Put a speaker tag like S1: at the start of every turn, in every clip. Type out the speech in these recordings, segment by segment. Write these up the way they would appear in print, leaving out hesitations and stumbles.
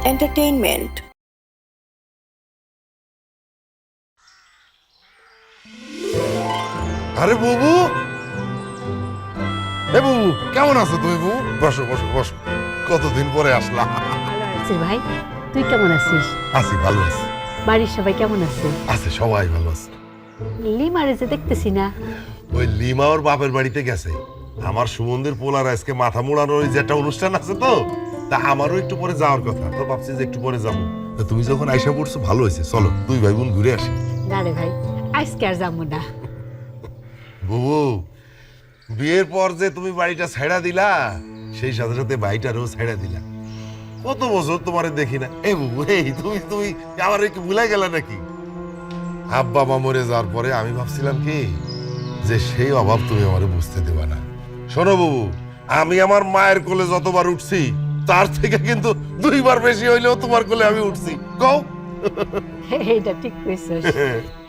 S1: Entertainment.
S2: আরে বুবু, এ বুবু কেমন আছো তুমি? বুবু বসো বসো বসো, কতদিন পরে আসলাম।
S3: ভালো আছি ভাই, তুই কেমন আছিস?
S2: আছি, ভালো আছি।
S3: বাড়ির সবাই কেমন আছে?
S2: আছে, সবাই ভালো আছে।
S3: লিমারে যে দেখতেছি না।
S2: ওই লিমা ওর বাপের বাড়িতে গেছে। আমার সুমন্দির পোলার আজকে মাথা মুড়ানোর ওই যে একটা অনুষ্ঠান আছে, তো তা আমারও একটু পরে যাওয়ার কথা, তো ভাবছি যে একটু পরে যাবো। তা তুমি যখন আইসা পড়ছো ভালো হয়েছে, চলো দুই ভাই বোন ঘুরে আসি।
S3: না রে ভাই, আজকে আর যাবো না।
S2: বুবু, বিয়ের পর যে তুমি বাড়িটা ছেড়া দিলা, সেই সাথে সাথে বাড়িটারও ছেড়া দিলা। কত বছর তোমারে দেখি না। এ বুবু, এই তুমি তুমি আমার একটু ভুলে গেলে নাকি? আব্বা মা মরে যাওয়ার পরে আমি ভাবছিলাম কি যে সেই অভাব তুমি আমারে বুঝতে দেবা না। শোনো বুবু, আমি আমার মায়ের কোলে যতবার উঠছি তার থেকে কিন্তু দুইবার বেশি হইলেও তোমার কোলে আমি উঠছি। কও।
S3: এইটা ঠিক কইছিস।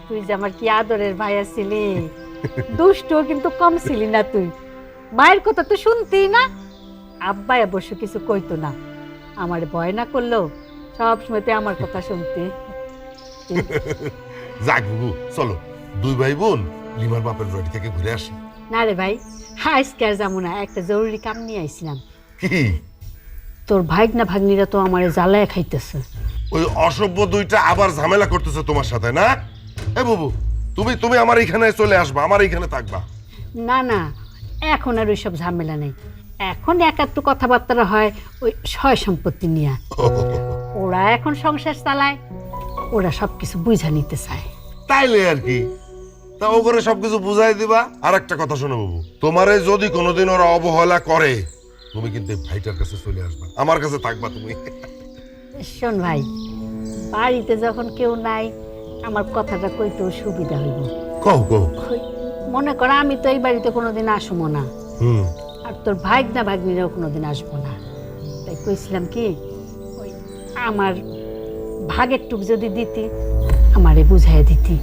S3: তুই যে আমার কি আদরের ভাই ছিলি, দুষ্ট কিন্তু কম ছিলি না তুই। মায়ের কথা তো শুনতেই না, আব্বাই অবশ্য কিছু কইতো না, আমার ভয় না করলেও সব সময়তে আমার কথা শুনতে।
S2: যাক বুবু, চলো দুই ভাই বোন লিমার বাপের বাড়ি থেকে ঘুরে আসি।
S3: না রে ভাই, আজকে আর যাবো না, একটা জরুরি কাম নিয়ে আইছিলাম।
S2: কি?
S3: তোর ভাগনা ভাগ্নিরা তো আমার জ্বালায় খাইতেছে।
S2: ওই অসভ্য দুইটা আবার ঝামেলা করতেছে তোমার সাথে না? এ বুবু, তুমি তুমি আমার এখানে চলে আসবা, আমার এখানে থাকবা।
S3: না না, এখন আর ওইসব ঝামেলা নেই। এখন একাত্তর কথাবার্তা হয় ওই সয় সম্পত্তি নিয়ে। ওরা এখন সংসার চালায়, ওরা সবকিছু বুঝা নিতে চায়।
S2: তাইলে আর কি, তা ও করে সবকিছু বুঝাই দিবা। আর একটা কথা শোনো বাবু, তোমারে যদি কোনোদিন ওরা অবহেলা করে, তুমি কিন্তু ভাইটার কাছে চলে আসবা, আমার কাছে থাকবা তুমি।
S3: শোন ভাই, বাড়িতে যখন কেউ নাই, আমার কথাটা কইতেও সুবিধা হইব।
S2: কও কও।
S3: মনে কর আমি তো এই বাড়িতে কোনোদিন আসবো না, আর তোর ভাগনা ভাগ্নিরাও কোনোদিন আসবো না। তাই কইছিলাম কি, ওই আমার ভাগের টুক যদি দিতি, আমারে বুঝাই দিতি।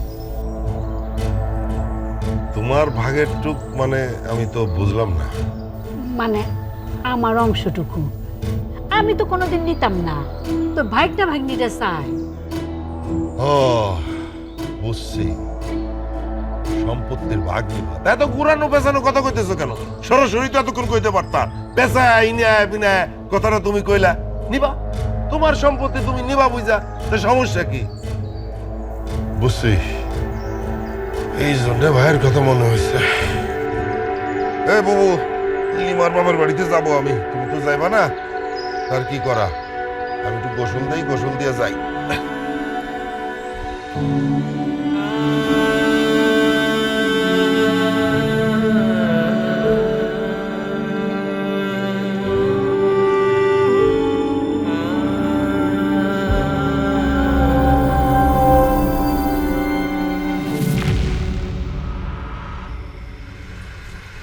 S2: তোমার ভাগের টুক মানে আমি তো বুঝলাম না।
S3: মানে আমার অংশটুকু আমি তো কোনোদিন নিতাম না, তো ভাগনা ভাগ্নিটা চাই।
S2: ও বুঝছি, সম্পত্তির ভাগ নিবা। তাই তো ঘুরানো পেছানো কথা কইতেছো কেন? সরাসরি তো এতক্ষণ কইতে পারতা। পেশা আইনা বিনা কথাটা তুমি কইলা নিবা, তোমার সম্পত্তি তুমি নিবা, বুঝা তো সমস্যা কি? বুঝছি, এই জন্য ভাইয়ের কথা মনে হয়েছে। এ বাবু, লিমার বাবার বাড়িতে যাবো আমি, তুমি তো যাইবা না, তার কি করা? আমি একটু গোসল দেই, গোসল দিয়ে যাই।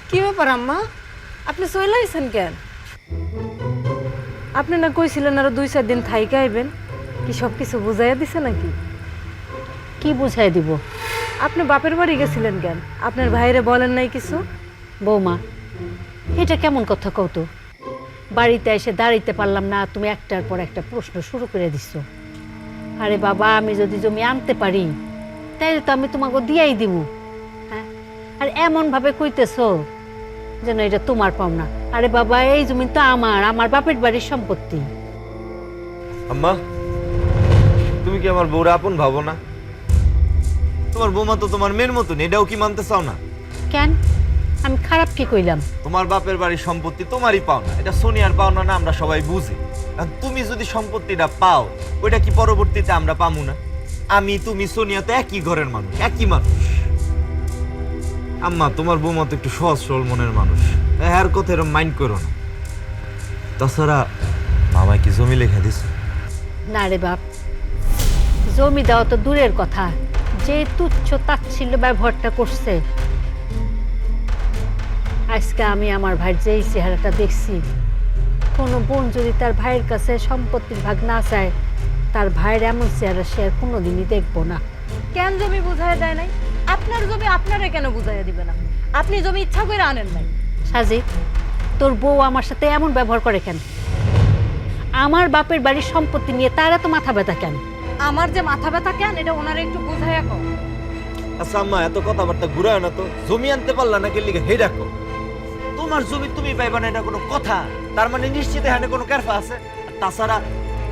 S4: কি ব্যাপার আম্মা, আপনি চলে আইছেন কেন? আপনি না কইছিলেন আরো 2-4 দিন থাইকা আইবেন, কি সব কিছু বুঝাইয়া দিছে নাকি?
S3: কি বুঝাই দিব?
S4: আপনি বাপের বাড়ি গেছিলেন কেন? আপনার ভাইরে বলেন নাই কিছু?
S3: বৌমা, এটা কেমন কথা কও তো? বাড়িতে এসে দাঁড়াইতে পারলাম না, তুমি একটার পর একটা প্রশ্ন শুরু করে দিছো। আরে বাবা, আমি যদি জমি আনতে পারি তাইলে তো আমি তোমাকে দিয়াই দিব। হ্যাঁ, আর এমন ভাবে কইতেছো যেন এটা তোমার পাওনা। আরে বাবা, এই জমি তো আমার বাপের বাড়ির সম্পত্তি।
S5: আম্মা, তুমি কি আমার বউরা আপন ভাবো না? তোমার বৌমা তো তোমার মেয়ের মতন, এটাও কি মানতে চাও না?
S3: কেন, আমি খারাপ কি কইলাম?
S5: তোমার বাপের বাড়ির সম্পত্তি তোমারই পাওনা, এটা সোনিয়ার পাওনা না, আমরা সবাই বুঝি। আর তুমি যদি সম্পত্তিটা পাও, ওইটা কি পরবর্তীতে আমরা পামু না? আমি, তুমি, সোনিয়া তো একই ঘরের মানুষ, একই মানুষ। আম্মা, তোমার বৌমা তো একটু সহজ সরল মনের মানুষ, এর কথা এরকম মাইন্ড করো না। তাছাড়া মামায় কি জমি লেখা দিছে?
S3: না রে বাপ, জমি দেওয়া তো দূরের কথা, যে তুচ্ছ তাচ্ছিল্য ব্যবহারটা করছে। আজকে আমি আমার ভাইয়ের যেই চেহারাটা দেখছি, কোনো বোন যদি তার ভাইয়ের কাছে সম্পত্তির ভাগ না চায়, তার ভাইয়ের এমন চেহারা সে আর কোনোদিনই দেখবো না।
S4: কেন জমি বুঝাইয়া দেয় নাই? আপনার জমি আপনারে কেন বুঝাইয়া দিবে না? আপনি জমি ইচ্ছা করে আনেন নাই।
S3: সাজি, তোর বউ আমার সাথে এমন ব্যবহার করে কেন? আমার বাপের বাড়ির সম্পত্তি নিয়ে তারা তো মাথা ব্যথা কেন?
S4: আমার যে মাথা ব্যথা কেন এটা ওনারে একটু বুঝাইয়া কও।
S5: আচ্ছা আম্মা, এত কথাবার্তা ঘুরায় না তো। জমি আনতে পারলা না কে লিগে হে রাখো। তোমার জমি তুমি পাইবা না, এটা কোনো কথা? তার মানে নিশ্চিত এখানে কোনো কেরফা আছে। আর তাছাড়া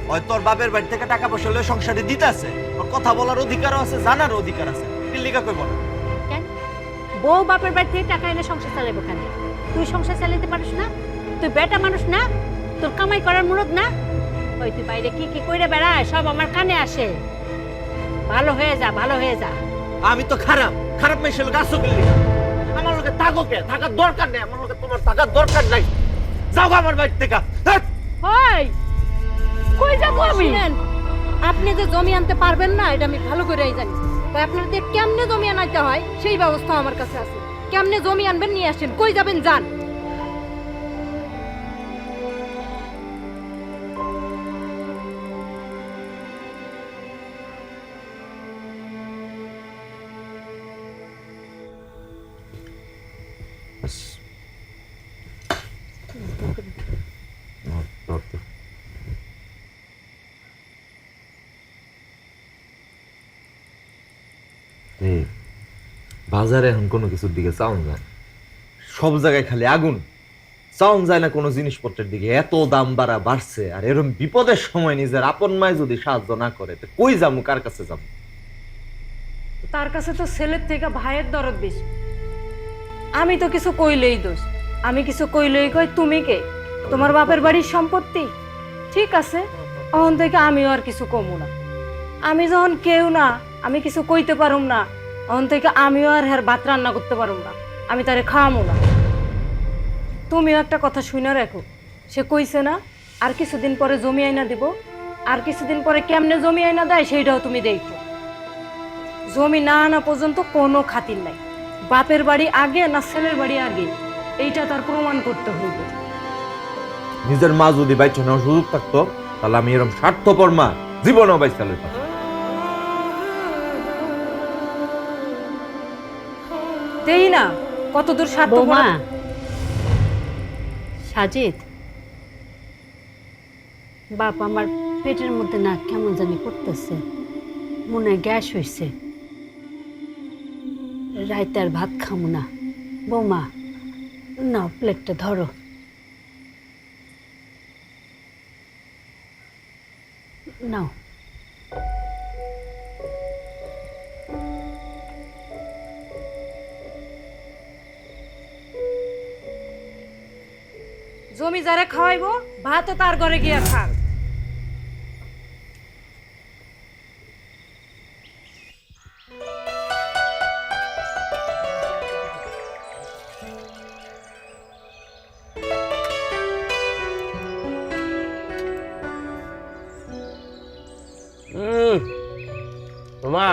S5: হয়তো তোর বাপের বাড়ি থেকে টাকা পয়সা লয়ে সংসারে দিতে আছে, ওর কথা বলার অধিকারও আছে, জানার অধিকার আছে। কে লিগা কইব না?
S3: কেন বউ বাপের বাড়ি থেকে টাকা এনে সংসার চালাবো কেন? তুই সংসার চালাতে পারিস না? তুই বেটা মানুষ না? তোর কামাই করার মুরত না? ওই তুই বাইরে কি কি কইরে বেড়ায় সব আমার কানে আসে। ভালো হয়ে যা, ভালো হয়ে যা।
S5: আমি তো খারাপ খারাপ মেশে লোক আসো গেলি। আমার লোকে থাকো কে? থাকার দরকার নেই আমার লোকে, তোমার থাকার দরকার নাই। যাও আমার বাড়ি থেকে। ধ্যাৎ।
S3: ওই কই যাবো আমি?
S4: শুনেন, আপনি যে জমি আনতে পারবেন না এটা আমি ভালো করেই জানি। তো আপনাদের কেমনে জমি আনাইতে হয় সেই ব্যবস্থা আমার কাছে আছে। কেমনে জমি আনবেন নিয়ে আসেন, কই যাবেন যান।
S5: বাজারে এখন কোনো কিছুর দিকে চাউন যায়, সব জায়গায় খালি আগুন। চাউন যায় না কোনো জিনিসপত্রের দিকে। এত দাম বাড়ছে, আর এরকম বিপদের সময় নিজের আপন মায় যদি সাহায্য না করে, তো কই যাবো, কার কাছে যাবো?
S4: তার কাছে তো ছেলের থেকে ভাইয়ের দরদ বেশি। আমি তো কিছু কইলেই দোষ, আমি কিছু কইলেই কই তুমি কে? তোমার বাপের বাড়ির সম্পত্তি। ঠিক আছে, তখন থেকে আমিও আর কিছু কমু না। আমি যখন কেউ না, আমি কিছু কইতে পারুম না, তখন থেকে আমিও আর হ্যার ভাত রান্না করতে পারুম না, আমি তারে খাওয়ামো না। তুমিও একটা কথা শুনে রাখো, সে কইছে না আর কিছুদিন পরে জমি আইনা দিব। আর কিছুদিন পরে কেমনে জমি আইনা দেয় সেইটাও তুমি দেখো। জমি না আনা পর্যন্ত কোনো খাতির নাই। বাপের বাড়ি আগে না ছেলের বাড়ি আগে, এইটা তার প্রমাণ করতে হইবে।
S5: নিজের মা যদি বাইচে নেওয়ার সুযোগ থাকতো, তাহলে আমি এরকম স্বার্থপর মা জীবনেও বাইচা লইতাম।
S4: দেই না কতদূর স্বার্থ।
S3: বৌমা, সাজিদ, বাপ আমার পেটের মধ্যে না কেমন জানি করতেছে, মনে হয় গ্যাস হয়েছে, রাইতে আর ভাত খামো না। বৌমা নাও প্লেটটা ধরো। নাও।
S4: জমি যারে খাওয়াইবো ভাতও তার ঘরে গিয়া খাক।
S1: মা,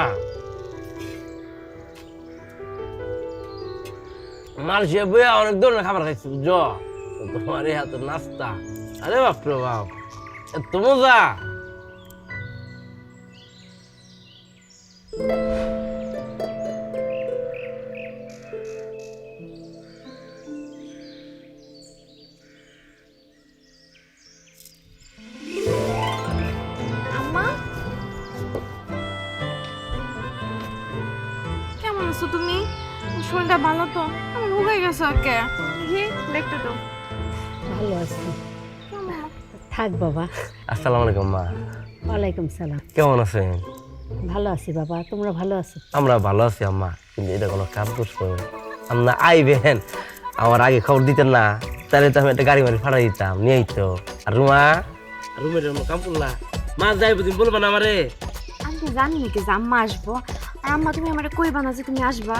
S1: মালয়েশিয়া বইয়া অনেক ধরনের খাবার খাইছি বুঝছো। তোমার এই হাতের নাস্তা, আরে বাপরে বাপ, এত মজা।
S6: আম্মা, কেমন আছো তুমি? শরীরটা ভালো তো? আমার উগাই গেছে ওকে। দেখি দেখতে তো।
S3: ভালো আছি। থাক বাবা।
S1: আসসালামু আলাইকুম মা।
S3: ওয়ালাইকুম সালাম।
S1: কেমন আছেন?
S3: ভালো আছি বাবা, তোমরা ভালো আছো?
S1: আমরা ভালো আছি আম্মা, কিন্তু এটা কোনো কাম করছো? আমরা আইবেন, আমার আগে খবর দিতেন না, তাহলে তো আমি একটা গাড়ি মারি ফাটাই দিতাম, নিয়ে আইতো। আর রুমের কাম করলা, মা যাই বুঝিন বলবা না আমারে?
S6: আমি তো জানি নাকি যে আম্মা আসবো। আর আম্মা তুমি আমার কইবা না যে তুমি আসবা?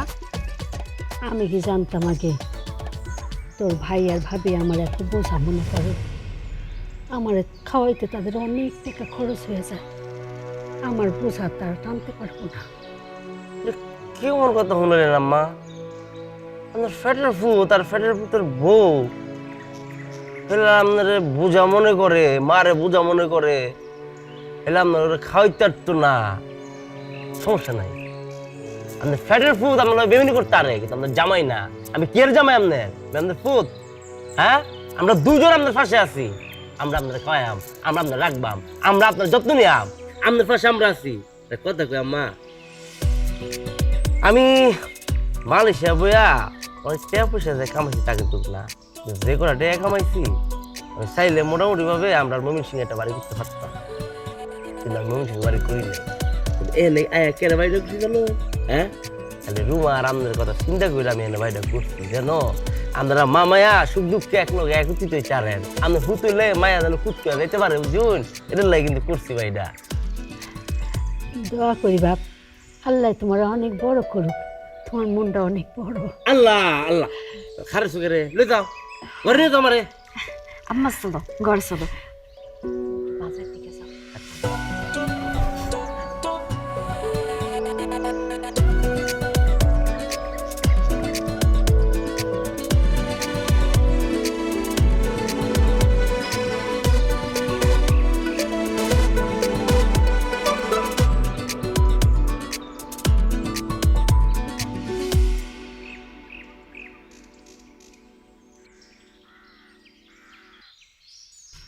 S3: আমি কি জানতাম আগে তোর ভাই আর ভাবি আমার এত বোঝা মনে করে? আমার খাওয়াইতে তাদের অনেক টাকা খরচ হয়ে যায়, আমার বোঝা তার টানতে পারবো না।
S1: কেমন কথা শুনলেন আম্মা? আপনার ফ্যাটের ফুট আর ফ্যাটের ফুটের বউ এলা আপনার বোঝা মনে করে, মারে বোঝা মনে করে, এলা আপনার খাওয়াইতে পারতো না, সমস্যা নাই। আপনার ফ্যাটের ফুট আপনার বেমিনি করতে পারে, কিন্তু আপনার জামাই না। আমি কি এর জামাই আপনার? আপনার ফুট, হ্যাঁ? আমরা দুজন আপনার পাশে আছি, আমরা আপনার খাওয়াইম, আমরা আপনার রাখবাম, আমরা আপনার যত্ন নিয়াম, আপনার পাশে আমরা আছি। কথা কই আম্মা, আমি মালয়েশিয়া বইয়া অনেক টাকা পয়সা যে কামাইছি তা কিন্তু না, যে কটা টাকা কামাইছি আমি চাইলে মোটামুটি ভাবে আমরা মমিন সিং একটা বাড়ি করতে পারতাম, কিন্তু আমি মমিন সিং বাড়ি করি নাই। এনে আয়া কেন বাড়িটা করছি জানো? হ্যাঁ, তাহলে রুমা আর আমাদের কথা চিন্তা করে আমি এনে বাড়িটা করছি জানো। আমরা মামায়া সুখ দুঃখে এক লোক একত্রিত চারেন, আমি হুতুলে মায়া যেন খুঁত করে যেতে পারে বুঝুন, এটার লাগে কিন্তু করছি বাড়িটা।
S3: দোয়া করি বাপ, আল্লাহ তোমার অনেক বড় করুক, তোমার মনটা অনেক বড়।
S1: আল্লাহ আল্লাহ, খারে সুখে রে লই যাও ঘরে নিয়ে যাও আমারে।
S6: আম্মা চলো ঘরে চলো, বাজার দিকে যাও।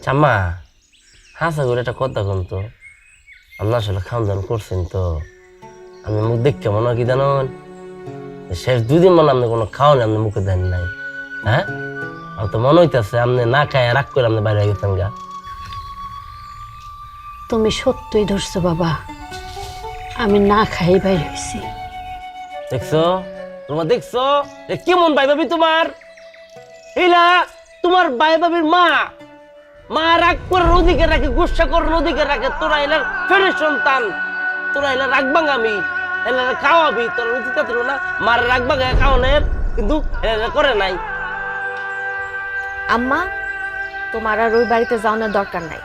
S1: চাম্মা হাসা করে একটা কথা কন তো, আপনার আসলে খাওয়ান দাওয়ান করছেন তো, আমি মুখ দেখে মনে হয় কি জানেন, শেষ 2 দিন মানে আপনি কোনো খাওয়ানি আপনি মুখে দেন নাই। হ্যাঁ, আমার তো মনে হইতেছে আপনি না খায় রাগ করে আপনি বাইরে গেছেন গা।
S3: তুমি সত্যই ধরছো বাবা, আমি না খাই বাইর হয়েছি।
S1: দেখছো তোমার, দেখছো এ কেমন ভাই ভাবি তোমার, এইলা তোমার ভাই ভাবির মা, মা রাগ করার অধিকার রাখে, গুসা করার অধিকার রাখে, তোরা এলার ফেরের সন্তান, তোরা এলা রাখবাং আমি এলা খাওয়াবি, তোর উচিত ছিল না মার রাখবাং খাওয়ানোর, কিন্তু এলা করে নাই।
S6: আম্মা, তোমার আর ওই বাড়িতে যাওয়ার দরকার নাই।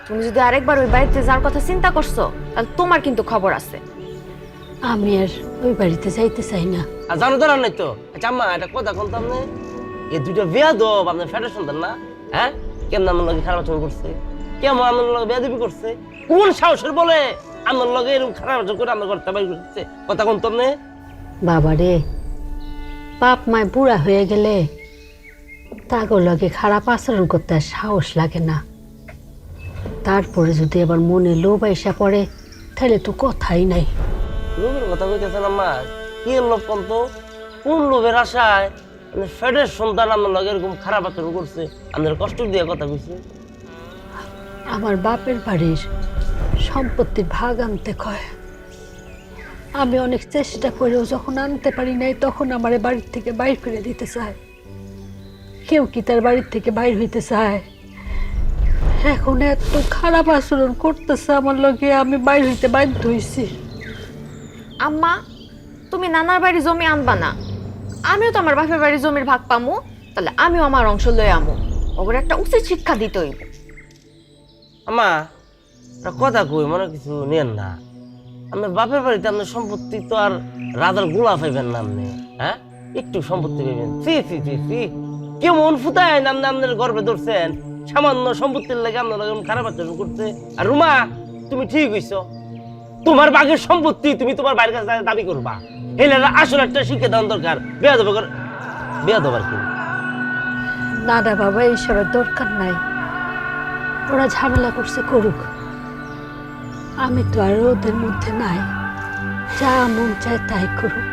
S6: তুমি যদি আরেকবার ওই বাড়িতে যাওয়ার কথা চিন্তা করছো, তাহলে তোমার কিন্তু খবর আছে।
S3: আমি আর ওই বাড়িতে যাইতে চাই না।
S1: আর জানো তো নাই তো। আচ্ছা আম্মা একটা কথা বলতো, আপনি এই দুইটা বিয়া দো আপনার ফেরের সন্তান না? হ্যাঁ, কেমন আমার লগে খারাপ আচরণ করছে, কেমন আমার লগে বেয়াদবি করছে, কোন সাহসের বলে আমার লগে এরকম খারাপ আচরণ করে আমার ঘরটা বাইর করছে? কথা কোন তো
S3: বাবা রে, বাপ মায় বুড়া হয়ে গেলে তাগর লগে খারাপ আচরণ করতে আর সাহস লাগে না। তারপরে যদি আবার মনে লোভ আইসা পড়ে, তাহলে তো কথাই নাই।
S1: লোভের কথা কইতেছেন আম্মা? কি লোভ কোন তো? কোন লোভের আশায় ফেডের সন্তান আমার লগে এরকম খারাপ আচরণ করছে, আমাদের কষ্ট দিয়ে কথা কইছে?
S3: আমার বাপের বাড়ির সম্পত্তির ভাগ আনতে কয়। আমি অনেক চেষ্টা করেও যখন আনতে পারি নাই, তখন আমার বাড়ির থেকে বাইর করে দিতে চায়। কেউ কি তার বাড়ির থেকে বাইর হইতে চায়? এখন এত খারাপ আচরণ করতেছে আমার লগে, আমি বাইর হইতে বাধ্য হইছি।
S6: আম্মা, তুমি নানার বাড়ি জমি আনবা না, আমিও তো আমার বাপের বাড়ির জমির ভাগ পামু, তাহলে আমিও আমার অংশ লয়ে আমু। ওগুলো একটা উচিত শিক্ষা দিতে হইব।
S1: আম্মা একটা কথা কই, মনে কিছু নেন না। আপনার বাপের বাড়িতে আপনার সম্পত্তি তো আর রাজার গোলা পাইবেন না আপনি। হ্যাঁ, একটু সম্পত্তি পাইবেন। সি সি সি সি, কেমন ফুটায় আপনি আপনার গর্বে ধরছেন, সামান্য সম্পত্তির লাগে আপনার খারাপ আচরণ করছে। আর রুমা, তুমি ঠিক হইছো, তোমার বাঘের সম্পত্তি তুমি তোমার বাড়ির কাছে দাবি করবা, এলে আসলে একটা শিক্ষা দেওয়ার দরকার। বেয়া দেবার কি
S3: না না বাবা, এইসবের দরকার নাই। ওরা ঝামেলা করছে করুক, আমি তো আর ওদের মধ্যে নাই। যা মন চায় তাই করুক,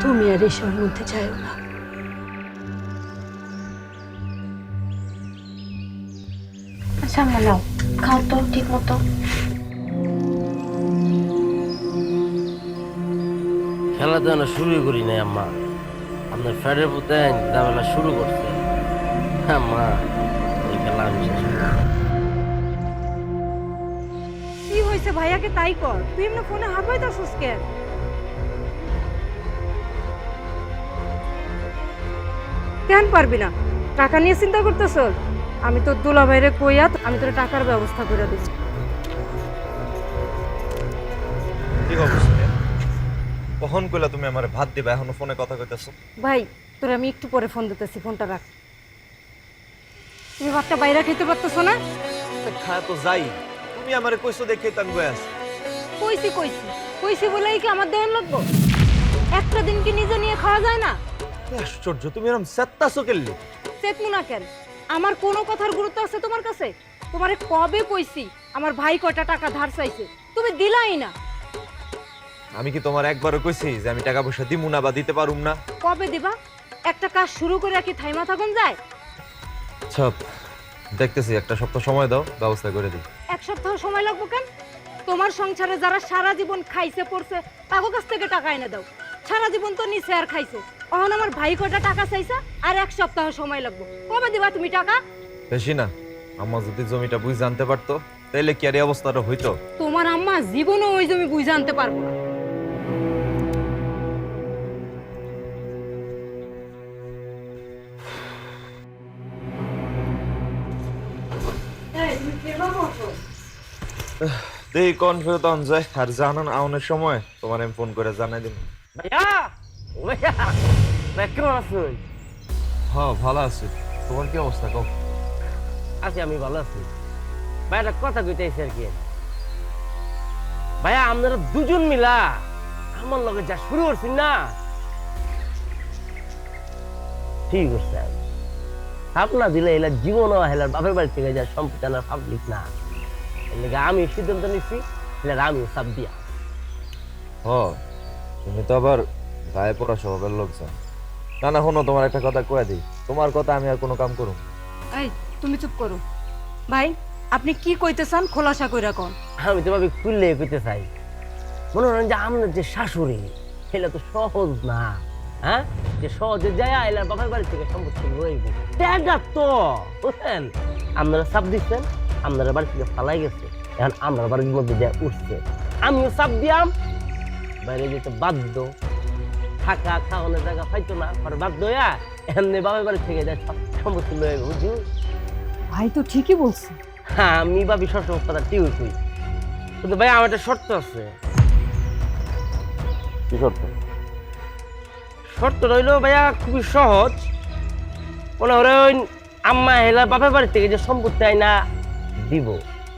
S3: তুমি আর এসবের মধ্যে যাইও না।
S6: আচ্ছা আম্মা, নাও খাও তো ঠিক মতো।
S1: খেলা তো না শুরুই করি নাই আম্মা, আপনার ফ্যাটের পুতে দাবেলা শুরু করছে। হ্যাঁ মা, এই খেলা আমি শেষ করব।
S4: কি হয়েছে ভাইয়াকে তাই কর, তুই এমনি ফোনে হাবাই তো সুস্কে। কেন পারবি না? টাকা নিয়ে চিন্তা করতেছ? আমি তোর দুলা ভাইরে কইয়া আমি তোর টাকার ব্যবস্থা করে দিচ্ছি।
S5: কি অবস্থা? কখন কইলা তুমি আমারে ভাত দিবা, এখনো ফোনে কথা কইতাছো?
S4: ভাই, তোর আমি একটু পরে ফোন দিতেছি, ফোনটা রাখ। তুমি ভাতটা বাইরে খেতে পারতেছো না?
S5: খায় তো যাই, তুমি আমারে কইছো দেখে তো আমি বয়ে আছি।
S4: কইছি কইছি কইছি বলেই কি আমার দেন লাগবো? একটা দিন কি নিজে নিয়ে খাওয়া যায় না?
S5: আশ্চর্য, তুমি এরকম সেত্তাছো কেল্লি?
S4: চেতমু না কেন? আমার কোনো কথার গুরুত্ব আছে তোমার কাছে? তোমারে কবে কইছি আমার ভাই কয়টা টাকা ধার চাইছে, তুমি দিলাই না।
S5: আমি কি তোমার একবারও কইছি যে আমি টাকা পয়সা দিমু না বা দিতে পারুম না?
S4: কবে দিবা? একটা কাজ শুরু করে কি থাইমা থাকুন যায়?
S5: সব দেখতেছি, একটা সপ্তাহ সময় দাও, ব্যবস্থা করে দিই।
S4: এক সপ্তাহ সময় লাগবে কেন? তোমার সংসারে যারা সারা জীবন খাইছে পড়ছে তাদের কাছ থেকে টাকা এনে দাও। সারা জীবন তো নিচে আর খাইছে, এখন আমার ভাই কয়টা টাকা চাইছে আর এক সপ্তাহ সময় লাগবে। কবে দিবা তুমি টাকা?
S5: বেশি না, আম্মা যদি জমিটা বুঝ জানতে পারতো তাইলে কি আর এই অবস্থাটা হইতো?
S4: তোমার আম্মা জীবনও ওই জমি বুঝে আনতে পারবো না।
S5: দেই কোন ফেরতন যায়, আর জানান আউনের সময় তোমার আমি ফোন করে জানাই দিন।
S1: ভাইয়া ভাইয়া ভাই কেমন আছেন?
S5: হ্যাঁ ভালো আছি, তোমার কি অবস্থা কও?
S1: আছি, আমি ভালো আছি। ভাই একটা কথা কইতেছি আর কি, ভাইয়া আপনারা দুজন মিলা আমার লগে যা শুরু করছেন না, ঠিক আছে। সাপ না দিলে এলা জীবন হেলার বাপের বাড়ি থেকে যা সম্পত্তি আনার পাবলিক না, এর লেগে আমি সিদ্ধান্ত নিচ্ছি, এলার আমিও সাপ দিয়া।
S5: হ, তুমি তো আবার গায়ে পড়া স্বভাবের লোকজন। না না, শোনো, তোমার একটা কথা কয়ে দিই, তোমার কথা আমি আর কোনো কাম করুম।
S4: এই তুমি চুপ করো। ভাই আপনি কি কইতে চান খোলাসা কইরা কোন?
S1: আমি তো ভাবি খুললে কইতে চাই, মনে করেন যে আপনার যে শাশুড়ি সেটা তো সহজ না, হ্যাঁ? যে সহজে যায় এলার বাপের বাড়ি থেকে সম্পত্তি রইব ট্যাগা তো, বুঝছেন? আপনারা চাপ দিচ্ছেন, আপনারা বাড়ি থেকে ফালাই গেছে, এখন আপনার বাড়ির মধ্যে যা উঠছে, আমিও চাপ দিয়াম, বাইরে যেতে বাধ্য, থাকা খাওয়ানোর জায়গা পাইতো না, পরে বাধ্য হইয়া এমনি বাপের বাড়ি থেকে যা সম্পত্তি লইব, বুঝলি?
S4: ভাই তো ঠিকই বলছে।
S1: হ্যাঁ, আমি ভাবি সবসময় কথা টিউই কই, কিন্তু ভাই আমার একটা শর্ত আছে।
S5: কি শর্ত?
S1: শর্ত রইল ভাইয়া খুবই সহজ, মনে করেন আম্মা হেলা বাপের বাড়ি থেকে যে সম্পত্তি আইনা দিব,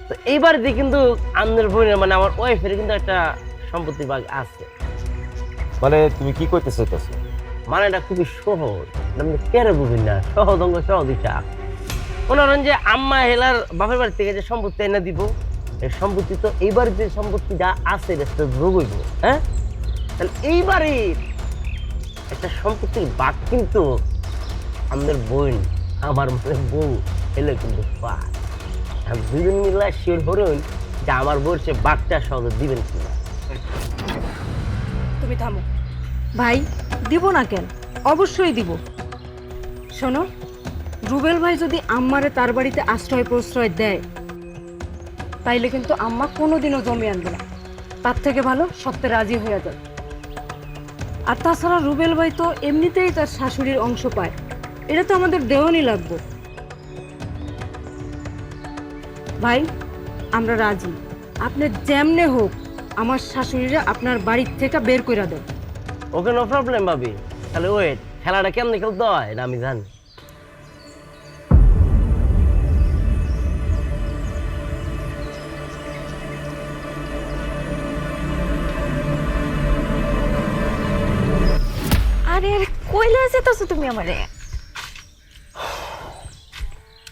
S1: তো এই বাড়িতে কিন্তু আমাদের বোনের মানে আমার ওয়াইফের কিন্তু একটা সম্পত্তি ভাগ আছে।
S5: মানে তুমি কি করতে চাইতেছো?
S1: মানে এটা খুবই সহজ, আপনি কেন বুঝেন না? সহজ অঙ্গ সহজ হিসাব। মনে করেন যে আম্মা হেলার বাপের বাড়ি থেকে যে সম্পত্তি আইনা দিব, এই সম্পত্তি তো এই বাড়িতে সম্পত্তি যা আছে এটা যোগ হইব, হ্যাঁ? তাহলে এই বাড়ির একটা সম্পত্তির ভাগ কিন্তু আমাদের বোন, আমার মানে বউ এলে কিন্তু পায়। আর দুজন মিলে শিওর হরুন যে আমার বউর সে বাঘটা সহজে দিবেন কিনা।
S4: তুমি থামো ভাই, দিব না কেন? অবশ্যই দিব। শোনো, রুবেল ভাই যদি আম্মারে তার বাড়িতে আশ্রয় প্রশ্রয় দেয় তাইলে কিন্তু আম্মা কোনোদিনও জমি আনবে না। তার থেকে ভালো সত্যি রাজি হয়ে যাবে। আর তাছাড়া রুবেল ভাই তো এমনিতেই তার শাশুড়ির অংশ পায়, এটা তো আমাদের দেওয়ানি লাগবে। ভাই আমরা রাজি, আপনি যেমনে হোক আমার শাশুড়িরা আপনার বাড়ির থেকে বের করে দেন।
S1: ওকে, নো প্রবলেম ভাবি। তাহলে ওয়েট, খেলাটা কেমনে খেলতে হয় এটা আমি জানি।
S6: আরে আরে কইলা যেতেছো তুমি আমারে?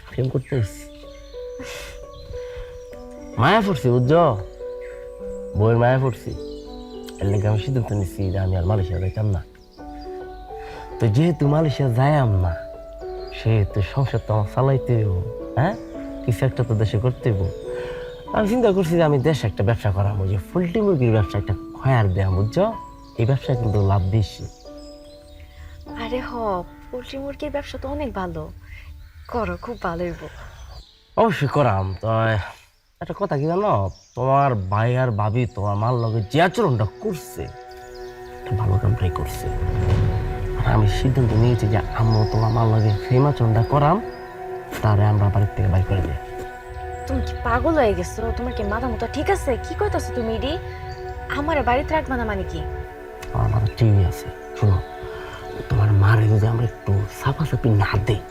S1: প্রেম করতেছি, মায়া পড়ছি, বুঝছো? বইয়ের মায়া পড়ছি, এর লেগে আমি সিদ্ধান্ত নিচ্ছি যে আমি আর মালয়েশিয়া যাইতাম না। তো যেহেতু মালয়েশিয়া যাইয়াম না, সেহেতু সংসার তো আমার চালাইতে হইব, হ্যাঁ? কিছু একটা তো দেশে করতে হইব। আমি চিন্তা করছি যে আমি দেশে একটা ব্যবসা করাবো, যে পোল্ট্রি মুরগির ব্যবসা, একটা খয়ার দেয়া, বুঝছো? এই ব্যবসায় কিন্তু লাভ বেশি।
S6: আরে হ, পোল্ট্রি মুরগির ব্যবসা তো অনেক ভালো, করো, খুব ভালো হইব।
S1: অবশ্যই করাম। তো একটা কথা কি জানো, তোমার ভাই আর ভাবি তোমার মার লগে যে আচরণটা করছে, একটা ভালো কামটাই করছে। আর আমি সিদ্ধান্ত নিয়েছি যে আম্মু তোমার মার লগে সেই আচরণটা করাম, তারে আমরা বাড়ির থেকে বাইর করে দিই।
S6: তুমি কি পাগল হয়ে গেছো? তোমার কি মাথা মতো ঠিক আছে? কি কইতাছো তুমি এডি? আমার বাড়িতে রাখবা না মানে কি?
S1: আমার মাথা টিভি আছে, শুনো, তোমার মারে যদি আমরা একটু সাফাসাফি না দেই,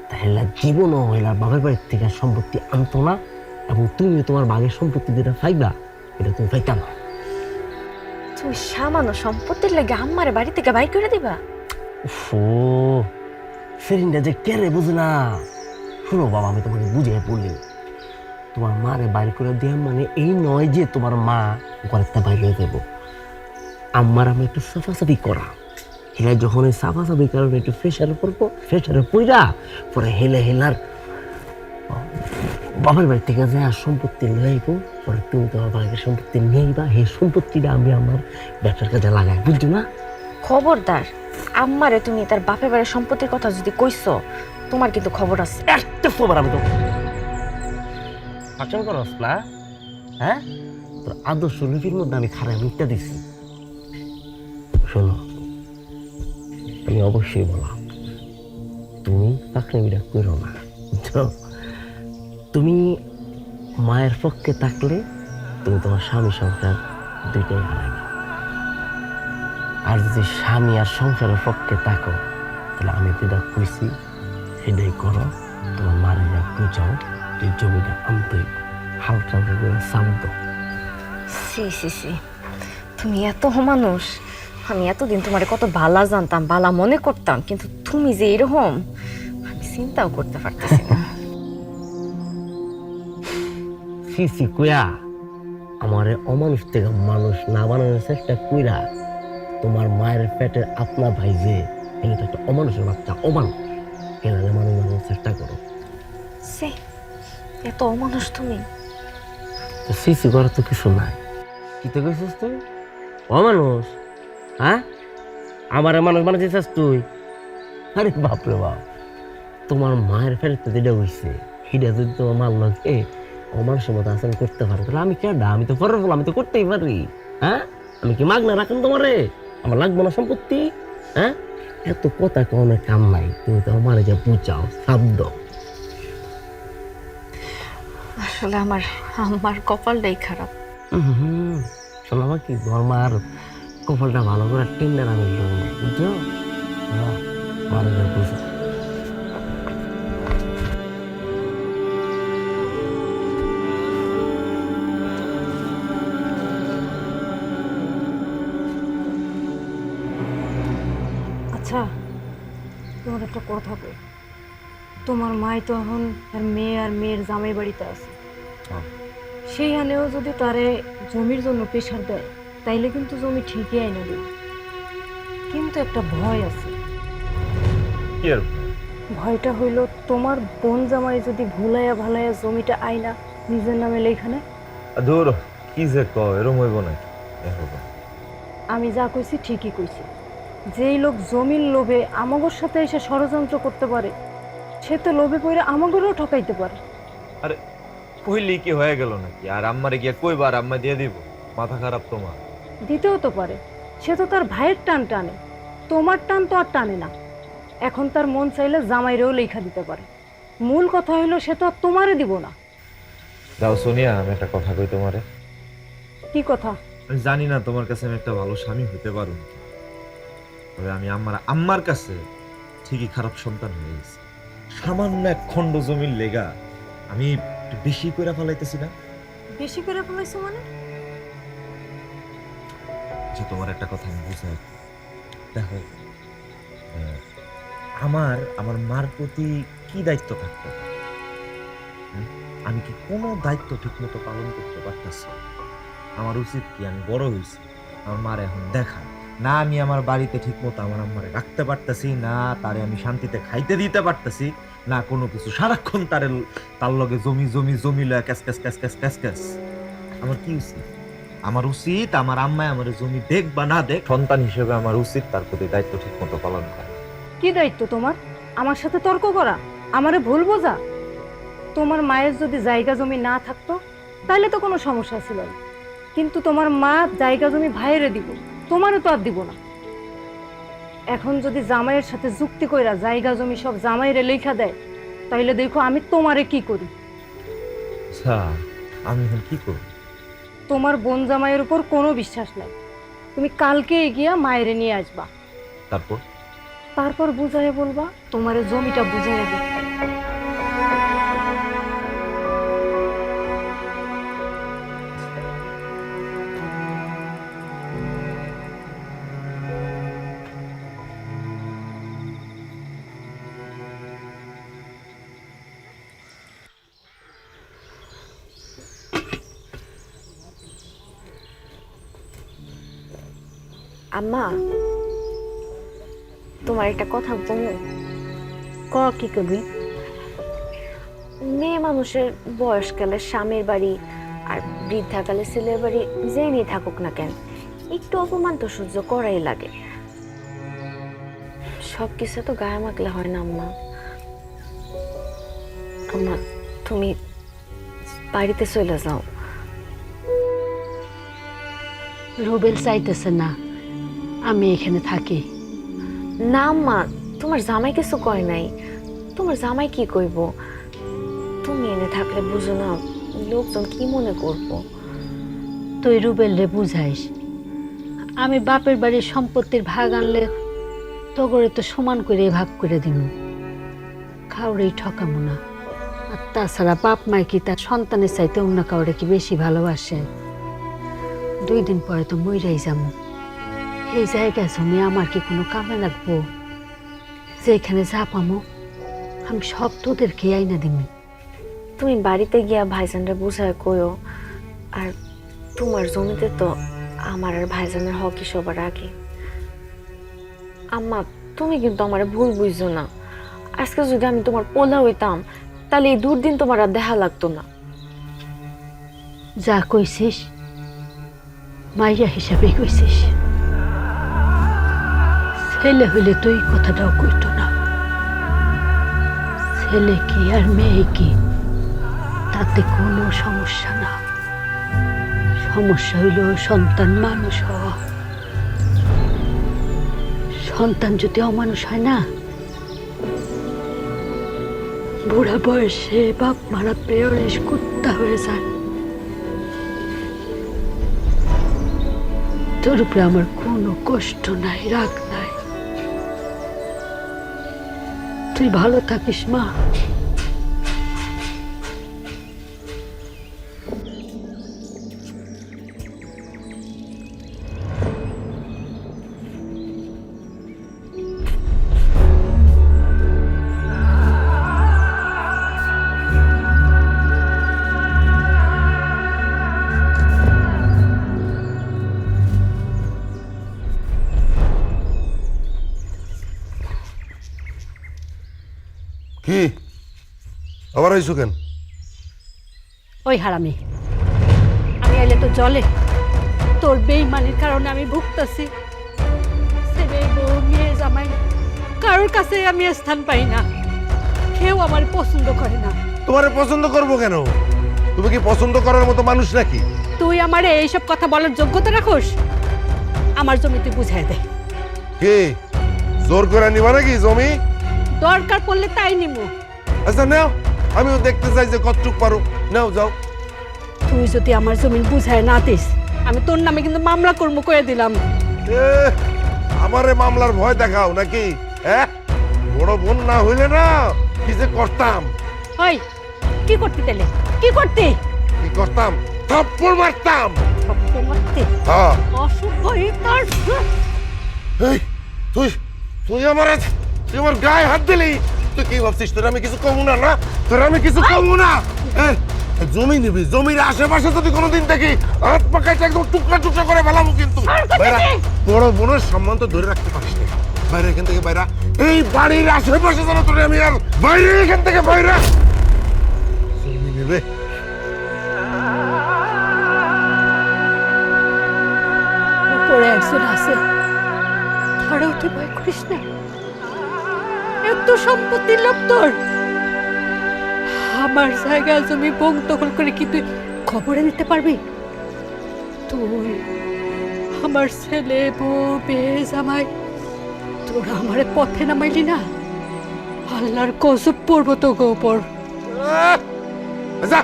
S1: তাহলে জীবনও হইলা বাবার বাড়ির থেকে সম্পত্তি আনতো না, এবং তুমি তোমার বাঘের সম্পত্তি যেটা পাইবা এটা তুমি পাইতা না।
S6: তুমি সামান্য সম্পত্তির লেগে আমার বাড়ি থেকে বাইর করে দিবা?
S1: ও সেদিনটা যে কেড়ে বুঝে না, শোনো বাবা, আমি তোমাকে বুঝিয়ে বলি, তোমার মারে বাইর করে দেওয়া মানে এই নয় যে তোমার মা ঘরেরটা বাইরে দেব। আমার আমি একটু সাফাসাফি করা, হেলা যখন এই সাফাসাফি কারণে একটু ফ্রেশারে পড়বো, ফ্রেশারে পইরা পরে হেলার বাবার বাড়ি থেকে যায় আর সম্পত্তি নিয়ে আইবো। পরে তুমি তোমার বাড়িতে সম্পত্তি নিয়ে আইবা, সেই সম্পত্তিটা আমি আমার ব্যবসার কাজে লাগাই, বুঝছো না?
S6: খবরদার, আম্মারে তুমি তার বাপের বাড়ির সম্পত্তির কথা যদি কইছো, তোমার কিন্তু খবর আছে।
S1: একটা খবর আমি তো আচরণ করস না, হ্যাঁ? তোর আদর্শ লিপির মধ্যে আমি খারাপ মিথ্যা দিছি। শোনো, আমি অবশ্যই বললাম, তুমি চাকরিটা করো না, বুঝছো? তুমি মায়ের পক্ষে থাকলে তুমি তোমার স্বামী সংসার দুইটাই হারাইবে। আর যদি স্বামী আর সংসারের পক্ষে থাকো, তাহলে আমি যেটা কইছি সেটাই করো। তোমার মারা যা বুঝাও যে জমিটা আনতে হালকা হালকা করে চাপ দাও।
S6: সি সি সি, তুমি এত মানুষ, আমি এতদিন তোমার কত বালা জানতাম, বালা মনে করতাম, কিন্তু তুমি যে এরকম আমি চিন্তাও করতে পারতেছি না।
S1: সিসি কুয়া আমারে অমানুষ থেকে মানুষ না বানানোর চেষ্টা কইরা তোমার মায়ের পেটের আপনা ভাই যে এনে তো একটা অমানুষের বাচ্চা, অমানুষ এনারে মানুষ বানানোর চেষ্টা করো।
S6: সে এত অমানুষ তুমি।
S1: তো সিসি করার তো কিছু নাই। কি তো কইছিস তুই? অমানুষ? হ্যাঁ, আমারে মানুষ বানাতে চাস তুই? আরে বাপরে বাপ, তোমার মায়ের পেটে যেটা হইছে সেটা যদি তোমার মাল লাগে অমানুষের মতো আচরণ করতে পারে, তাহলে আমি কেডা? আমি তো পরের বল, আমি তো করতেই পারি। হ্যাঁ, আমি কি মাগনা রাখেন তোমারে? আমার লাগবো না সম্পত্তি? হ্যাঁ, এত কথা কোনো কাম নাই, তুমি তো আমার যা বুঝাও শব্দ।
S6: আসলে আমার কপালটাই খারাপ।
S1: শোনো আমার কি, তোমার কপালটা ভালো করে টেন্ডার আমি লোক, বুঝছো? ভালো করে বুঝো।
S4: আচ্ছা, তোমার একটা কথা কই, তোমার মাই তো এখন তার মেয়ে আর মেয়ের জামাই বাড়িতে আছে, সেইখানেও যদি তারে জমির জন্য প্রেশার দেয়, তাইলে কিন্তু জমি ঠিকই আইনা দেবে। কিন্তু একটা ভয় আছে।
S5: কি আর
S4: ভয়টা হইল তোমার বোন জামাই যদি ভুলাইয়া ভালাইয়া জমিটা আইনা নিজের নামে লেখানে।
S5: দূর, কি যে কও, এরম হইব না।
S4: আমি যা কইছি ঠিকই কইছি। যেই লোক জমির লোভে আমাগোর সাথে এসে ষড়যন্ত্র করতে পারে, সে তো লোভে পড়ে আমাগোরও ঠকাইতে পারে।
S5: আরে কইলি কি হয়ে গেল নাকি? আর আম্মারে গিয়া কইবার আম্মা দিয়ে দিব? মাথা খারাপ তোমার?
S4: দিতেও তো পারে, সে তো তার ভাইয়ের টান টানে, তোমার টান তো আর টানে না। এখন তার মন চাইলে জামাইরেও লেখা দিতে পারে। মূল কথা হইলো সে তো আর তোমারে দিব না।
S5: দাও সোনিয়া, আমি একটা কথা কই তোমারে।
S4: কি কথা?
S5: আমি জানি না তোমার কাছে আমি একটা ভালো স্বামী হতে পারবো, তবে আমি আম্মার কাছে ঠিকই খারাপ সন্তান হয়ে গেছি। সামান্য এক খণ্ড জমির লেগা আমি একটু বেশি করে ফেলাইতেছি না?
S4: বেশি করে ফেলাইছো মানে?
S5: আচ্ছা, তোমার একটা কথা আমি বুঝাই। দেখো, আমার মার প্রতি কি দায়িত্ব থাকতো? আমি কি কোনো দায়িত্ব ঠিক মতো পালন করতে পারতেছি? আমার উচিত কি? আমি বড় হয়েছি, আমার মার এখন দেখা না, আমি আমার বাড়িতে ঠিক মতো আমার আম্মারে রাখতে পারতেছি না, তারে আমি শান্তিতে খাইতে দিতে পারতেছি না, কোনো কিছু। সারাক্ষণ তার লগে জমি জমি জমি লয়া cash cash cash cash cash cash. আমার কি উচিত? আমার উচিত আমার আম্মায় আমার জমি দেখ বা না দেখ, সন্তান হিসেবে আমার উচিত তার প্রতি দায়িত্ব ঠিক মতো পালন করা।
S4: কি দায়িত্ব তোমার? আমার সাথে তর্ক করা, আমারে ভুল বোঝা? তোমার মায়ের যদি জায়গা জমি না থাকতো তাহলে তো কোনো সমস্যা ছিল না, কিন্তু তোমার মা জায়গা জমি ভাইয়েরে দিব, তোমারও তো আর দিব না। এখন যদি জামাইয়ের সাথে যুক্তি কইরা জায়গা জমি সব জামাইরে লেখা দেয়, তাইলে দেখো আমি তোমারে কি করি।
S5: আচ্ছা, আমি এখন কি করব?
S4: তোমার বোন জামাইয়ের উপর কোনো বিশ্বাস নাই, তুমি কালকে গিয়া মায়েরে নিয়ে আসবা, তারপর বুঝাইয়া বলবা তোমারে জমিটা বুঝাইয়া দিতে।
S6: আম্মা, তোমার একটা কথা বলবো।
S3: ক কি করবি?
S6: মেয়ে মানুষের বয়সকালে স্বামীর বাড়ি আর বৃদ্ধাকালে ছেলের বাড়ি যেই থাকুক না কেন, একটু অপমান তো সহ্য করাই লাগে। সব কিছু তো গায়ে মাখলে হয় না আম্মা। আম্মা, তুমি বাড়িতে চলে যাও।
S3: রুবেল চাইতেছে না আমি এখানে থাকি।
S6: না আম্মা, তোমার জামাই কিছু কয় নাই। তোমার জামাই কি কইব? তুমি এনে থাকলে বুঝো না লোকজন কি মনে করবো।
S3: তুই রুবেল রে বুঝাইস, আমি বাপের বাড়ির সম্পত্তির ভাগ আনলে তগরে তো সমান করে ভাগ করে দিব, কাউরেই ঠকামো না। আর তাছাড়া বাপ মায় কি তার সন্তানের চাইতে অন্য কাউরে কি বেশি ভালোবাসে? 2 দিন পরে তো মইরাই যাবো। এই জায়গায় জমি আমার কি কোনো কামে লাগবো? যেখানে যা পামো আমি সব তোদেরকে আইনা দিবি।
S6: তুমি বাড়িতে গিয়া ভাইজানরে বুঝায় কইও। আর তোমার জমিতে তো আমার আর ভাইজানের হকই সবার আগে। আম্মা, তুমি কিন্তু আমার ভুল বুঝছো না। আজকে যদি আমি তোমার পোলা হইতাম তাহলে এই দুর্দিন তোমার আর দেখা লাগতো না।
S3: যা কইছিস মাইয়া হিসাবে কইছিস। ছেলে হইলে তুই কথাটাও কইত না। ছেলে কি আর মেয়ে কি তাতে কোনো সমস্যা না। সমস্যা হইল সন্তান মানুষ হওয়া। সন্তান যদি অমানুষ হয় না, বুড়া বয়সে বাপ মারা প্রেয়রেশ কুত্তা হয়ে যায়। তোর উপরে আমার কোনো কষ্ট নাই, রাগ নাই। তুই ভালো থাকিস মা।
S2: কি আবার আইসো কেন?
S3: ওই হারামি, আমি আইলে তো জলে। তোর বেইমানির কারণে আমি ভুগতাছি। ছেলে বউ মেয়ে জামাই কারোর কাছে আমি স্থান পাই না। কেউ আমার পছন্দ করে না।
S2: তোমারে পছন্দ করবো কেন? তুমি কি পছন্দ করার মতো মানুষ নাকি?
S3: তুই আমারে এইসব কথা বলার যোগ্যতা রাখোস? আমার জমি তুই বুঝাই দে।
S2: কি জোর করে নিবা নাকি জমি?
S3: দরকার পড়লে তাই নিমু।
S2: আচ্ছা নাও, আমিও দেখতে চাই যে কতটুক পারো। নাও যাও।
S3: তুই যদি আমার জমি বুঝায় না দিস, আমি তোর নামে কিন্তু মামলা করবো কয়ে দিলাম।
S2: আমারে মামলার ভয় দেখাও নাকি? হ্যাঁ, বড় বোন না হইলে না কি যে করতাম।
S3: ওই কি করতি তাহলে? কি করতি?
S2: কি করতাম? থাপ্পড় মারতাম।
S3: থাপ্পড় মারতে?
S2: হ্যাঁ।
S3: অসভ্য তার।
S2: এই তুই তুই আমার গায়ে হাত দিলি। তুই কি ভাবছিস তোর আমি কিছু কমু না? না তোর আমি কিছু কমু না। জমি নিবি, জমির আশেপাশে যদি কোনোদিন দেখি হাত পাকাইতে একদম টুকরা টুকরা করে ফেলাবো কিন্তু। বড় বোনের সম্মান তো ধরে রাখতে পারিস না। বাইরে এখান থেকে বাইরা, এই বাড়ির আশেপাশে যেন তোরে আমি আর বাইরে এখান থেকে বাইরা। জমি নেবে
S3: উপরে একজন আছে, তারাও তুই ভয় করিস না। এত সম্পত্তির লোভ তোর। আমার জায়গায় জমি বং দখল করে কি তুই খবরে নিতে পারবি? তুই আমার ছেলে বউ মেয়ে জামাই তোরা আমার পথে নামাইলি না, আল্লাহর গজব পড়বো তো গোপর।
S2: যা।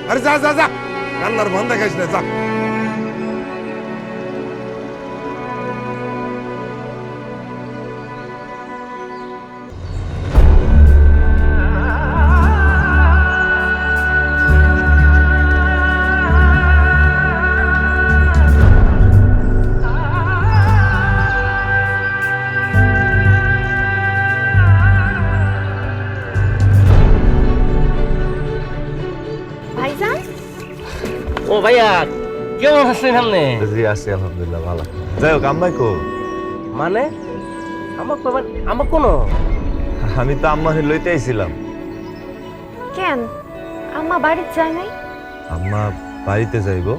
S2: আরে যা যা যা, রান্নার ভান দেখাইস না, যা।
S1: ও ভাইয়া কেমন আছেন আপনি?
S5: জি আছি আলহামদুলিল্লাহ ভালো। যাই হোক আম্মাই কো?
S1: মানে আমার কোনো
S5: আমি তো আম্মারে লইতে আইছিলাম।
S6: কেন আম্মা বাড়িতে যায় নাই?
S5: আম্মা বাড়িতে যাইবো?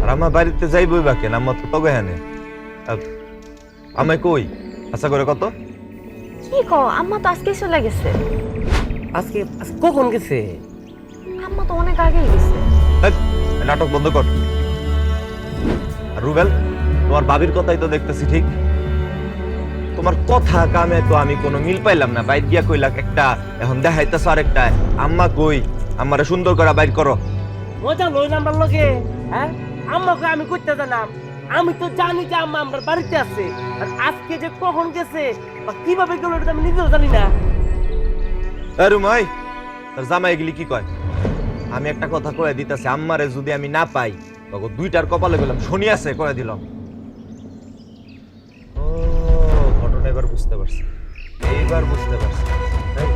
S5: আর আম্মা বাড়িতে যাইবই বা কেন? আম্মা তো তবে হ্যাঁ আম্মাই কই আচ্ছা করে কত?
S6: কি কো, আম্মা তো আজকে চলে গেছে।
S1: আজকে কখন গেছে?
S6: আম্মা তো অনেক আগেই গেছে।
S5: ধ্যাৎ, নাটক বন্ধ কর। আর রুবেল, তোমার ভাবির কথাই তো দেখতেছি ঠিক। তোমার কথা কামে তো আমি কোনো মিল পাইলাম না। বাইর গিয়া কইলাক একটা, এখন দেখাইতেছ আরেকটা। আম্মা কই? আম্মারে সুন্দর করে বাইর করো।
S1: মজা লই না আমার লগে, হ্যাঁ? আম্মাকে আমি করতে জানাম। আমি তো জানি যে আম্মা আমার বাড়িতে আছে, আর আজকে যে কখন গেছে বা কিভাবে গেল এটা আমি নিজেও জানি না।
S5: এ রুমাই, তোর জামাই গেলি কি কয়? আমি একটা কথা কয়ে দিতেছি, আম্মারে যদি আমি না পাই তখন দুইটার কপালে গেলাম শনি আছে কয়ে দিলাম। ও ঘটনা এবার বুঝতে পারছি, এইবার বুঝতে পারছি। তাই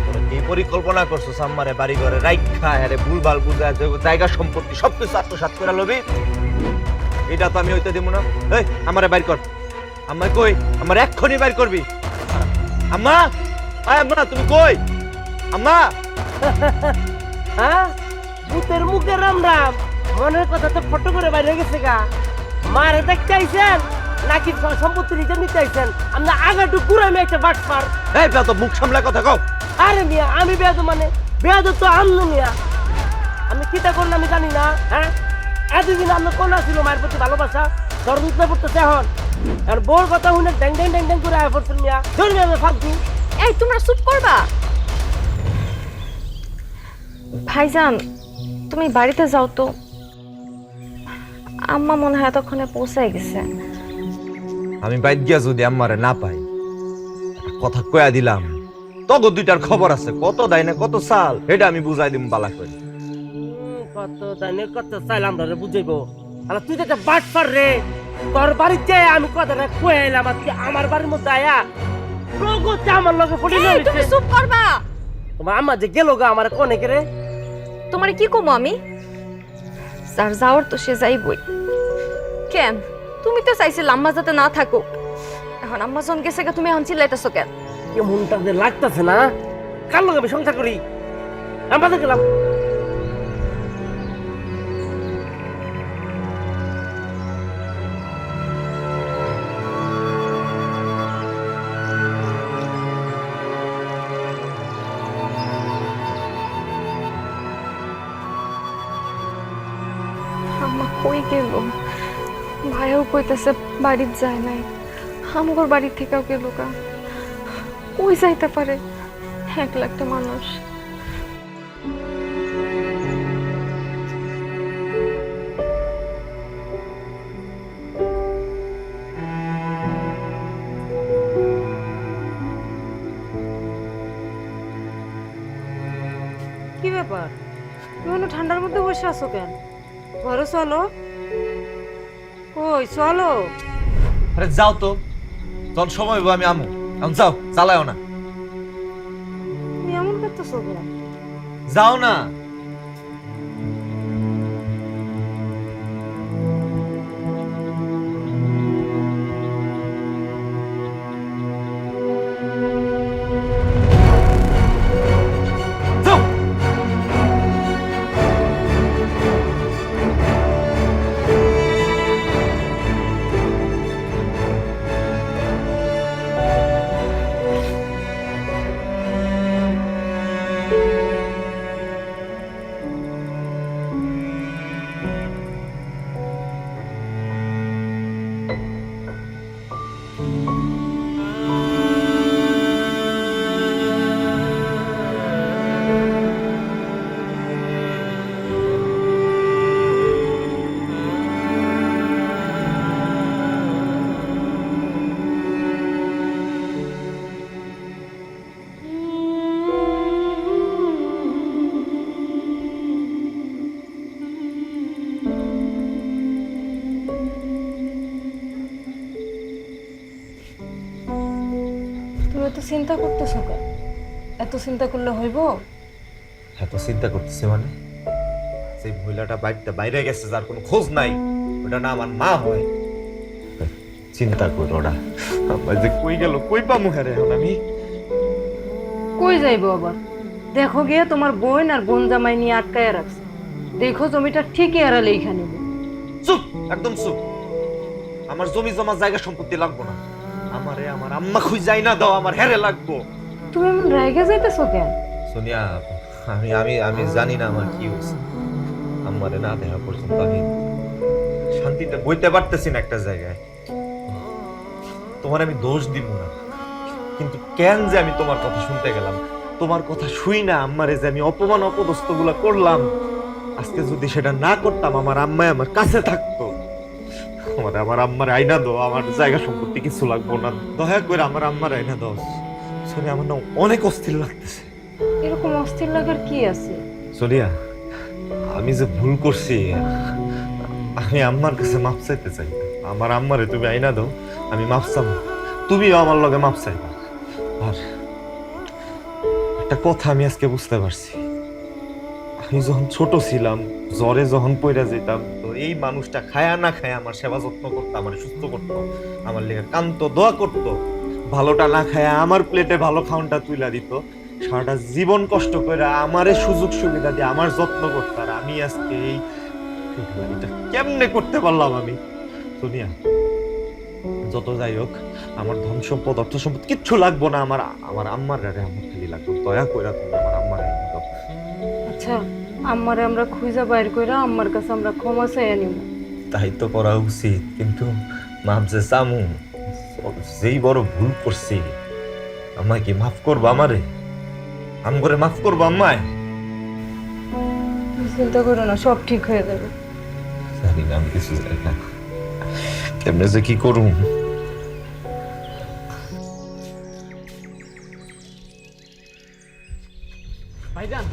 S5: তোরা কি পরিকল্পনা করছো আম্মারে বাড়ি ঘরে রাইখা আরে ভুলভাল বুঝায় জায়গা সম্পত্তি সবকিছু আত্মসাৎ করে লবি? এটা তো আমি হইতে দিব না। এই আমারে বাইর কর। আম্মা কই? আমার এক্ষুনি বাইর করবি। আম্মা, আয় আম্মা তুমি কই? আম্মা
S1: হ্যাঁ, ভূতের মুখে রাম রাম, মনের কথা তো ফটো করে বাইরে গেছে গা। মারে দেখতে আইছেন নাকি সম্পত্তি নিজে নিতে আইছেন? আমরা আগাটু পুরো আমি একটা বাট পার।
S5: এই বেয়া তো মুখ সামলা কথা কও।
S1: আরে মিয়া, আমি বেয়াদ মানে বেয়াদ তো আমনো মিয়া। আমি কিটা করলাম আমি জানি না, হ্যাঁ? এতদিন আমরা কোন ছিল মায়ের প্রতি ভালোবাসা, দরদ না পড়তেছে এখন। আর বোর কথা শুনে ড্যাং ড্যাং ড্যাং ড্যাং করে আয় পড়ছেন মিয়া। ধরবি আমি ফালতু।
S6: এই তোমরা চুপ করবা। ভাইজান তুমি বাড়িতে যাও তো, আম্মা মনে হয় এতক্ষণে পৌঁছায় গেছে।
S5: আমি বাইর গিয়া যদি আম্মারে না পাই, একটা কথা কয়া দিলাম, তগো দুইটার খবর আছে, কত দেয় না কত সাল এটা আমি বুঝাই দিম বালা করে।
S1: কত দানে কত চাইলাম রে বুঝাইবো। আলা তুই তো একটা বাট পার রে। তোর বাড়িতে আমি কথাটা কয়ে এলাম, আজকে আমার বাড়ির মধ্যে আয়া প্রগতি আমার লগে পড়ে
S6: এই তুমি চুপ করবা।
S1: তোমার আম্মা যে গেল গা আমার কোনে রে।
S6: তোমারে কি কমো আমি? যার যাওয়ার তো সে যাইবই। কেন তুমি তো চাইছিলে আম্মা যাতে না থাকো, এখন আম্মা জন গেছে গা, তুমি এখন চিল্লাইতেছো কেন?
S1: কেমনটা যে লাগতেছে না, কার লগে আমি সংসার করি? আমাদের গেলাম।
S6: আম্মা কই গেল? ভাইও কইতেছে বাড়িতে যায় নাই, আমগর বাড়ি থেকেও গেল গা। কই যাইতে পারে একলা একটা মানুষ?
S4: কি ব্যাপার, তুমি ঠান্ডার মধ্যে বসে আছো কেন? ঘরে চলো। কই চলো।
S5: আরে যাও তো, যখন সময় হইবো আমি আমু। এখন যাও, চালাও না।
S4: তুমি এমন করতেছো কেন?
S5: যাও না। যাও।
S4: তুমি এত চিন্তা করতেছো কেন? এত চিন্তা করলে হইব?
S5: এত চিন্তা করতেছে মানে? যে মহিলাটা বাড়িতে বাইরে গেছে, যার কোনো খোঁজ নাই, ওটা না আমার মা হয়? চিন্তা করো ওরা আমার যে কই গেল, কই পামু হ্যাঁ এখন আমি?
S4: কই যাইবো আবার? দেখো গিয়ে তোমার বোন আর বোন জামাই নিয়ে আটকায় রাখছে। দেখো জমিটা ঠিকই এরা লেখা নিব।
S5: চুপ, একদম চুপ। আমার জমি জমা জায়গা সম্পত্তি লাগবো না। আমারে আমার আম্মা খুঁজাই না দাও, আমার হেরে লাগবো।
S4: তুমি এমন রাইগা যাইতেছো কেন?
S5: সোনিয়া, আমি আমি আমি জানি না আমার কি হয়েছে। আমারে না দেখা পর্যন্ত আমি শান্তিতে বইতে পারতেছি না একটা জায়গায়। তোমার আমি দোষ দিব না, কিন্তু কেন যে আমি তোমার কথা শুনতে গেলাম, তোমার কথা শুই না আম্মারে যে আমি অপমান অপদস্থ গুলা করলাম, আজকে যদি সেটা না করতাম আমার আম্মাই আমার কাছে থাকতো। আমার আম্মার আয়না দাও, আমার জায়গা সম্পত্তি কিছু লাগবো না, দয়া করে আমার আম্মার আয়না দাও। শুনে আমার না অনেক অস্থির লাগতেছে।
S4: এরকম অস্থির লাগার কি আছে?
S5: সোনিয়া, আমি যে ভুল করছি, আমি আম্মার কাছে মাপ চাইতে চাই। আমার আম্মারে তুমি আইনা দাও, আমি মাপ চাবো, তুমিও আমার লগে মাপ চাইবা। আর একটা কথা আমি আজকে বুঝতে পারছি, আমি যখন ছোট ছিলাম, জ্বরে যখন পইরা যেতাম, তো এই মানুষটা খায়া না খায়া আমার সেবা যত্ন করতো, আমার সুস্থ করতো, আমার লেগে কান্ত দোয়া করতো, ভালোটা না খায়া আমার প্লেটে ভালো খাওয়ানটা তুইলা দিত, সারাটা জীবন কষ্ট করে আমারে সুযোগ সুবিধা দিয়ে আমার যত্ন করতো। আর আমি আজকে এই এটা কেমনে করতে পারলাম আমি? সোনিয়া, যত যাই হোক, আমার ধন সম্পদ অর্থ সম্পদ কিচ্ছু লাগবো না, আমার আমার আম্মার আমার খালি লাগবে। দয়া করে তুমি আমার আম্মার দাও।
S4: আচ্ছা, আম্মারে আমরা খুঁজা বাইর কইরা আম্মার কাছে আমরা ক্ষমা চাইয়া নিব।
S5: তাই তো করা উচিত, কিন্তু মাপ যে চামু, যেই বড় ভুল করছি, আমায় কি মাফ করবো? আমারে আম করে মাফ করবো আম্মায়?
S4: চিন্তা করো না, সব ঠিক হয়ে যাবে।
S5: জানি না, আমি কিছু জানি না, কেমনে যে কি করুম।
S1: ভাইজান,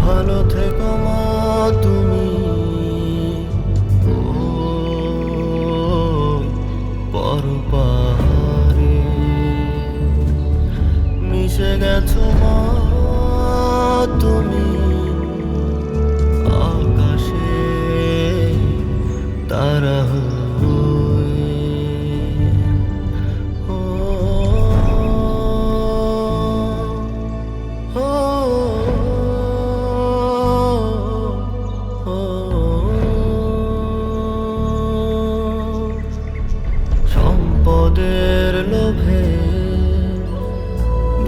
S7: ভালো থেকো মা তুমি, ও পরপারে মিশে গেছো মা তুমি আকাশে তারা হয়ে। ও সম্পদের লোভে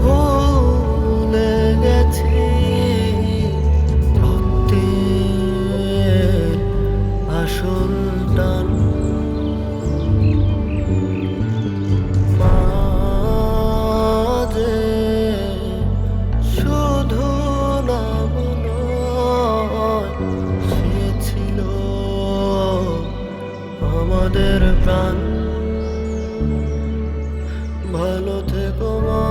S7: ভুলে গেছি রক্তের আসল টান। মাঝে শুধু নাম নয়, সে ছিল আমাদের প্রাণ। ভালো থেকো মা।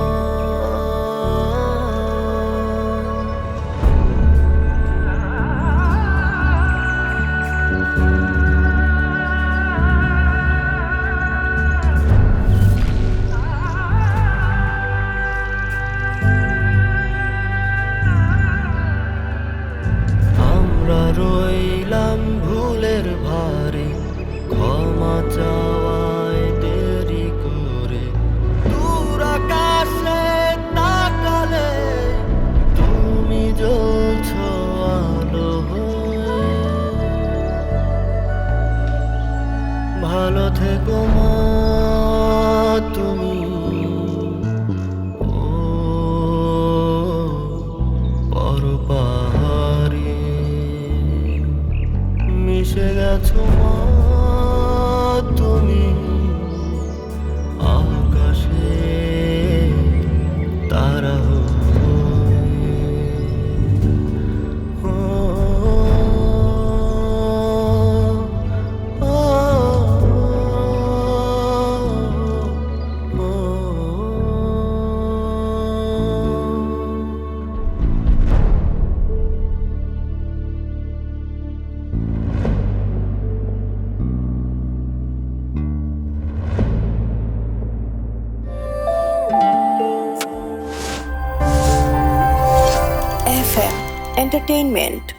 S7: আমরা রইলাম ভুলের ভারে, ক্ষমা চাওয়ায় দেরি করে। দূর আকাশে তাকালে তুমি জ্বলছো আলো হয়ে। ভালো থেকো মা তুমি ও পরপারে মিশে গেছো মা তুমি আকাশে তারা
S8: FM Entertainment.